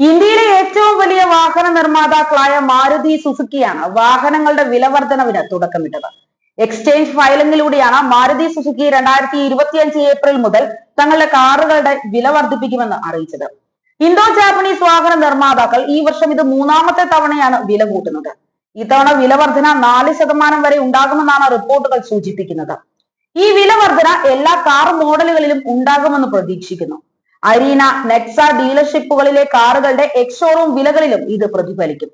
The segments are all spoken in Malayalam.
ഇന്ത്യയിലെ ഏറ്റവും വലിയ വാഹന നിർമ്മാതാക്കളായ മാരുതി സുസുക്കിയാണ് വാഹനങ്ങളുടെ വിലവർദ്ധനവിന് തുടക്കമിട്ടത്. എക്സ്ചേഞ്ച് ഫയലിംഗിലൂടെയാണ് മാരുതി സുസുക്കി 2025 ഏപ്രിൽ മുതൽ തങ്ങളുടെ കാറുകളുടെ വില വർദ്ധിപ്പിക്കുമെന്ന് അറിയിച്ചത്. ഇന്തോ ജാപ്പനീസ് വാഹന നിർമ്മാതാക്കൾ ഈ വർഷം ഇത് മൂന്നാമത്തെ തവണയാണ് വില കൂട്ടുന്നത്. ഇത്തവണ വില വർധന 4% വരെ ഉണ്ടാകുമെന്നാണ് റിപ്പോർട്ടുകൾ സൂചിപ്പിക്കുന്നത്. ഈ വില വർധന എല്ലാ കാർ മോഡലുകളിലും ഉണ്ടാകുമെന്ന് പ്രതീക്ഷിക്കുന്നു. അരീന, നെക്സ ഡീലർഷിപ്പുകളിലെ കാറുകളുടെ എക്സ്-ഷോറൂം വിലകളിലും ഇത് പ്രതിഫലിക്കും.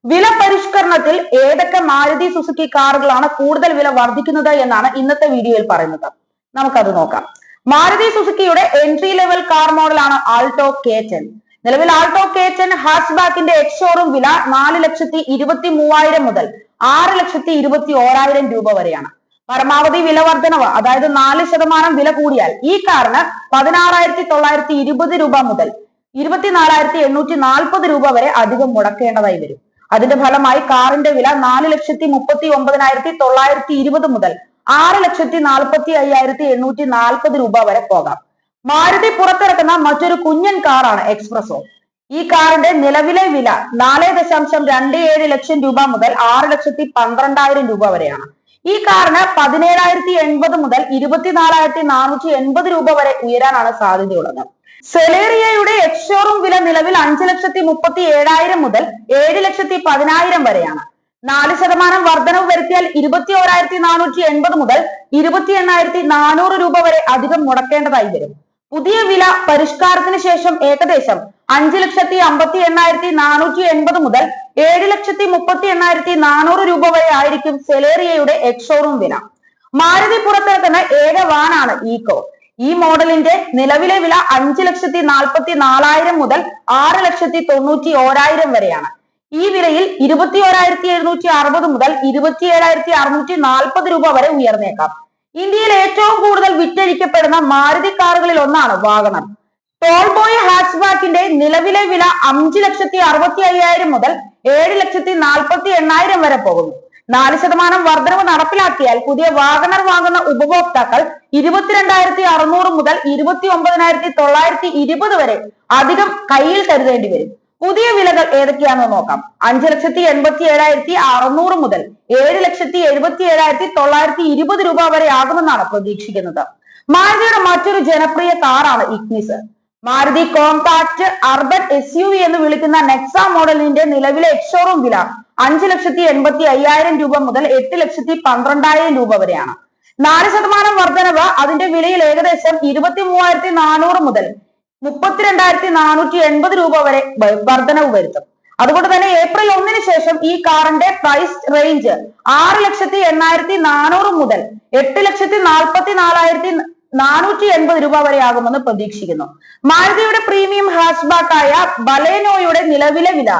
വില പരിഷ്കരണത്തിൽ ഏതൊക്കെ മാരുതി സുസുക്കി കാറുകളാണ് കൂടുതൽ വില വർദ്ധിക്കുന്നത് എന്നാണ് ഇന്നത്തെ വീഡിയോയിൽ പറയുന്നത്. നമുക്കത് നോക്കാം. മാരുതി സുസുക്കിയുടെ എൻട്രി ലെവൽ കാർ മോഡലാണ് ആൾട്ടോ K10. നിലവിൽ ആൾട്ടോ K10 ഹാച്ച്ബാക്കിന്റെ എക്സ്-ഷോറൂം വില 4,23,000 മുതൽ 6,21,000 രൂപ വരെയാണ്. പരമാവധി വില വർധനവ്, അതായത് 4% വില കൂടിയാൽ ഈ കാറിന് 16,920 രൂപ മുതൽ 24,840 രൂപ വരെ അധികം മുടക്കേണ്ടതായി വരും. അതിന്റെ ഫലമായി കാറിന്റെ വില 4,39,920 മുതൽ 6,45,840 രൂപ വരെ പോകാം. മാരുതി പുറത്തിറക്കുന്ന മറ്റൊരു കുഞ്ഞൻ കാറാണ് എക്സ്പ്രസോ. ഈ കാറിന്റെ നിലവിലെ വില 4.27 ലക്ഷം രൂപ മുതൽ 6,12,000 രൂപ വരെയാണ്. ഈ കാറിന് 17,080 മുതൽ 24,480 രൂപ വരെ ഉയരാനാണ് സാധ്യതയുള്ളത്. സെലേറിയയുടെ എക്സ്-ഷോറൂം വില നിലവിൽ 5,37,000 മുതൽ 7,10,000 വരെയാണ്. 4% വർധനവ് വരുത്തിയാൽ 21,480 മുതൽ 28,400 രൂപ വരെ അധികം മുടക്കേണ്ടതായി വരും. പുതിയ വില പരിഷ്കാരത്തിന് ശേഷം ഏകദേശം 5,58,480 മുതൽ 7,38,400 രൂപ വരെ ആയിരിക്കും സെലേറിയയുടെ എക്സ്-ഷോറൂം വില. മാരുതി പുറത്തിറക്കുന്ന ഏക വാനാണ് ഈക്കോ. ഈ മോഡലിന്റെ നിലവിലെ വില 5,44,000 മുതൽ 6,91,000 വരെയാണ്. ഈ വിലയിൽ 21,760 മുതൽ 27,640 രൂപ വരെ ഉയർന്നേക്കാം. ഇന്ത്യയിൽ ഏറ്റവും കൂടുതൽ വിറ്റഴിക്കപ്പെടുന്ന മാരുതി കാറുകളിൽ ഒന്നാണ് വാഗണർ. ടോൾ ബോയ് ഹാച്ച്ബാക്കിന്റെ നിലവിലെ വില 5,65,000 മുതൽ 7,48,000 വരെ പോകുന്നു. 4% വർധനവ് നടപ്പിലാക്കിയാൽ പുതിയ വാഗണർ വാങ്ങുന്ന ഉപഭോക്താക്കൾ 22,600 മുതൽ 29,920 വരെ അധികം കയ്യിൽ കരുതേണ്ടി വരും. പുതിയ വിലകൾ ഏതൊക്കെയാണെന്ന് നോക്കാം. 5,87,600 മുതൽ 7,77,920 രൂപ വരെ ആകുമെന്നാണ് പ്രതീക്ഷിക്കുന്നത്. മാരുതിയുടെ മറ്റൊരു ജനപ്രിയ കാറാണ് Ignis. Maruti compact urban SUV എന്ന് വിളിക്കുന്ന നെക്സ മോഡലിന്റെ നിലവിലെ എക്സ്-ഷോറൂം വില 5,85,000 രൂപ മുതൽ 8,12,000 രൂപ വരെയാണ്. 4% വർധനവ് അതിന്റെ വിലയിൽ ഏകദേശം 23,400 മുതൽ 32,480 രൂപ വരെ വർധനവ് വരുത്തും. അതുകൊണ്ട് തന്നെ ഏപ്രിൽ 1 ശേഷം ഈ കാറിന്റെ പ്രൈസ് റേഞ്ച് 6,80,400 മുതൽ 8,44,480 രൂപ വരെ ആകുമെന്ന് പ്രതീക്ഷിക്കുന്നു. മാരുതിയുടെ പ്രീമിയം ഹാച്ച്ബാക്കായ ബലേനോയുടെ നിലവിലെ വില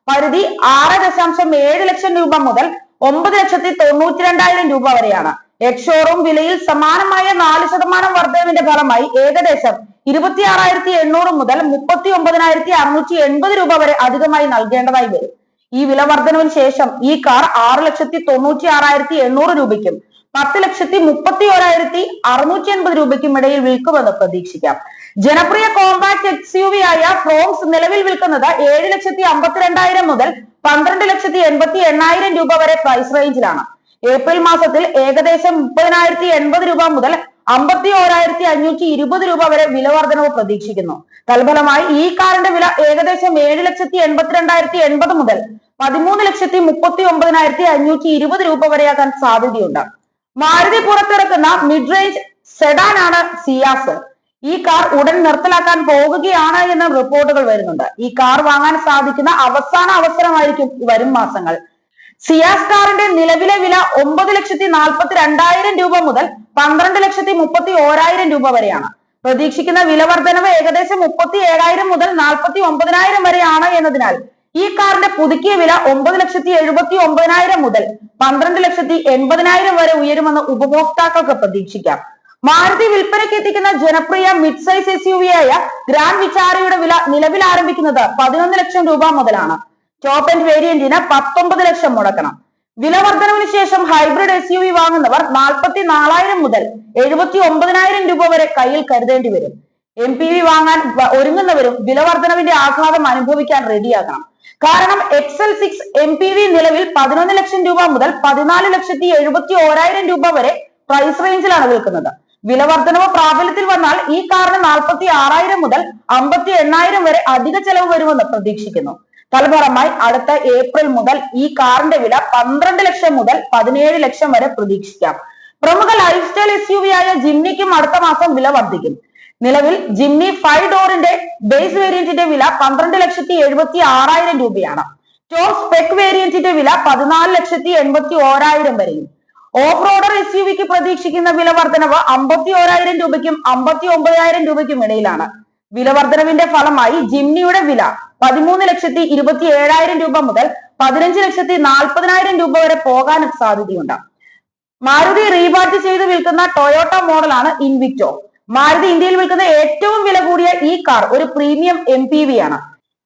പരിധി 6.7 ലക്ഷം രൂപ മുതൽ 9,92,000 രൂപ വരെയാണ്. എക്സ്-ഷോറൂം വിലയിൽ സമാനമായ 4% വർധനവിന്റെ ഫലമായി ഏകദേശം 26,800 മുതൽ 39,680 രൂപ വരെ അധികമായി നൽകേണ്ടതായി വരും. ഈ വില വർധനവിന് ശേഷം ഈ കാർ 6,96,800 രൂപയ്ക്കും 10,31,680 രൂപയ്ക്കും ഇടയിൽ വിൽക്കുമെന്ന് പ്രതീക്ഷിക്കാം. ജനപ്രിയ കോമ്പാക്ട് SUV ആയ ഫ്രോംസ് നിലവിൽ വിൽക്കുന്നത് 7,52,000 മുതൽ 12,88,000 രൂപ വരെ പ്രൈസ് റേഞ്ചിലാണ്. ഏപ്രിൽ മാസത്തിൽ ഏകദേശം 30,080 രൂപ മുതൽ 51,520 രൂപ വരെ വില വർധനവ് പ്രതീക്ഷിക്കുന്നു. തൽഫലമായി ഈ കാറിന്റെ വില ഏകദേശം 7,82,080 മുതൽ 13,39,520 രൂപ വരെയാകാൻ സാധ്യതയുണ്ട്. മാരുതി പുറത്തിറക്കുന്ന മിഡ് റേഞ്ച് സെഡാൻ ആണ് സിയാസ്. ഈ കാർ ഉടൻ നിർത്തലാക്കാൻ പോകുകയാണ് എന്ന റിപ്പോർട്ടുകൾ വരുന്നുണ്ട്. ഈ കാർ വാങ്ങാൻ സാധിക്കുന്ന അവസാന അവസരമായിരിക്കും വരും മാസങ്ങൾ. സിയാസ് കാറിന്റെ നിലവിലെ വില 9,42,000 രൂപ മുതൽ 12,31,000 രൂപ വരെയാണ്. പ്രതീക്ഷിക്കുന്ന വില വർധനവ് ഏകദേശം 37,000 മുതൽ 49,000 വരെയാണ് എന്നതിനാൽ ഈ കാറിന്റെ പുതുക്കിയ വില 9,79,000 മുതൽ 12,80,000 വരെ ഉയരുമെന്ന് ഉപഭോക്താക്കൾക്ക് പ്രതീക്ഷിക്കാം. മാരുതി വിൽപ്പനയ്ക്ക് എത്തിക്കുന്ന ജനപ്രിയ മിഡ് സൈസ് SUV ആയ ഗ്രാൻഡ് വിചാരയുടെ വില നിലവിൽ ആരംഭിക്കുന്നത് 11 ലക്ഷം രൂപ മുതലാണ്. ടോപ്പ് എൻഡ് വേരിയന്റിന് 19 ലക്ഷം മുടക്കണം. വില വർധനവിന് ശേഷം ഹൈബ്രിഡ് SUV വാങ്ങുന്നവർ 44,000 മുതൽ 79,000 രൂപ വരെ കയ്യിൽ കരുതേണ്ടി വരും. MPV വാങ്ങാൻ ഒരുങ്ങുന്നവരും വിലവർദ്ധനവിന്റെ ആഘാതം അനുഭവിക്കാൻ റെഡിയാക്കണം. കാരണം XL6 MPV നിലവിൽ 11 ലക്ഷം രൂപ മുതൽ 14,71,000 രൂപ വരെ പ്രൈസ് റേഞ്ചിലാണ് വിൽക്കുന്നത്. വിലവർദ്ധനവ് പ്രാബല്യത്തിൽ വന്നാൽ ഈ കാറിന് 46,000 മുതൽ 58,000 വരെ അധിക ചെലവ് വരുമെന്ന് പ്രതീക്ഷിക്കുന്നു. തൽഫലമായി അടുത്ത ഏപ്രിൽ മുതൽ ഈ കാറിന്റെ വില 12 ലക്ഷം മുതൽ 17 ലക്ഷം വരെ പ്രതീക്ഷിക്കാം. പ്രമുഖ ലൈഫ് സ്റ്റൈൽ SUV ആയ ജിംനിക്കും അടുത്ത മാസം വില വർദ്ധിക്കും. നിലവിൽ ജിംനി 5 ഡോറിന്റെ ബേസ് വേരിയന്റിന്റെ വില 12,76,000 രൂപയാണ്. ടോപ്പ് സ്പെക് വേരിയന്റിന്റെ വില 14,81,000 വരെയും. ഓഫ് റോഡർ SUVക്ക് പ്രതീക്ഷിക്കുന്ന വില വർധനവ് 51,000 രൂപയ്ക്കും 59,000 രൂപയ്ക്കും ഇടയിലാണ്. വിലവർദ്ധനവിന്റെ ഫലമായി ജിംനിയുടെ വില 13,27,000 രൂപ മുതൽ 15,40,000 രൂപ വരെ പോകാനും സാധ്യതയുണ്ട്. മാരുതി റീബാഡ്ജ് ചെയ്ത് വിൽക്കുന്ന ടൊയോട്ട മോഡലാണ് ഇൻവിക്ടോ. മാരുതി ഇന്ത്യയിൽ വിൽക്കുന്ന ഏറ്റവും വില കൂടിയ ഈ കാർ ഒരു പ്രീമിയം MPV ആണ്.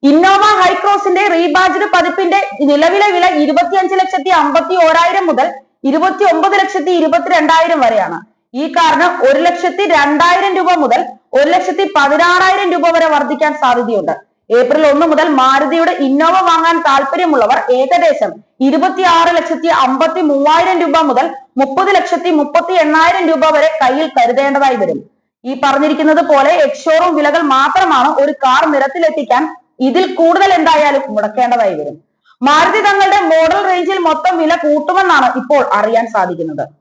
ഇന്നോവ ഹൈക്രോസിന്റെ റീബാഡ്ജ്ഡ് പതിപ്പിന്റെ നിലവിലെ വില 25,51,000 മുതൽ 29,22,000 വരെയാണ്. ഈ കാറിന് 1,02,000 രൂപ മുതൽ 1,16,000 രൂപ വരെ വർദ്ധിക്കാൻ സാധ്യതയുണ്ട്. ഏപ്രിൽ 1 മുതൽ മാരുതിയുടെ ഇന്നോവ വാങ്ങാൻ താല്പര്യമുള്ളവർ ഏകദേശം 26,53,000 രൂപ മുതൽ 30,38,000 രൂപ വരെ കയ്യിൽ കരുതേണ്ടതായി വരും. ഈ പറഞ്ഞിരിക്കുന്നത് പോലെ എക്സ്ഷോറൂം വിലകൾ മാത്രമാണ് ഒരു കാർ നിരത്തിലെത്തിക്കാൻ. ഇതിൽ കൂടുതൽ എന്തായാലും മുടക്കേണ്ടതായി വരും. മാരുതി തങ്ങളുടെ മോഡൽ റേഞ്ചിൽ മൊത്തം വില കൂട്ടുമെന്നാണ് ഇപ്പോൾ അറിയാൻ സാധിക്കുന്നത്.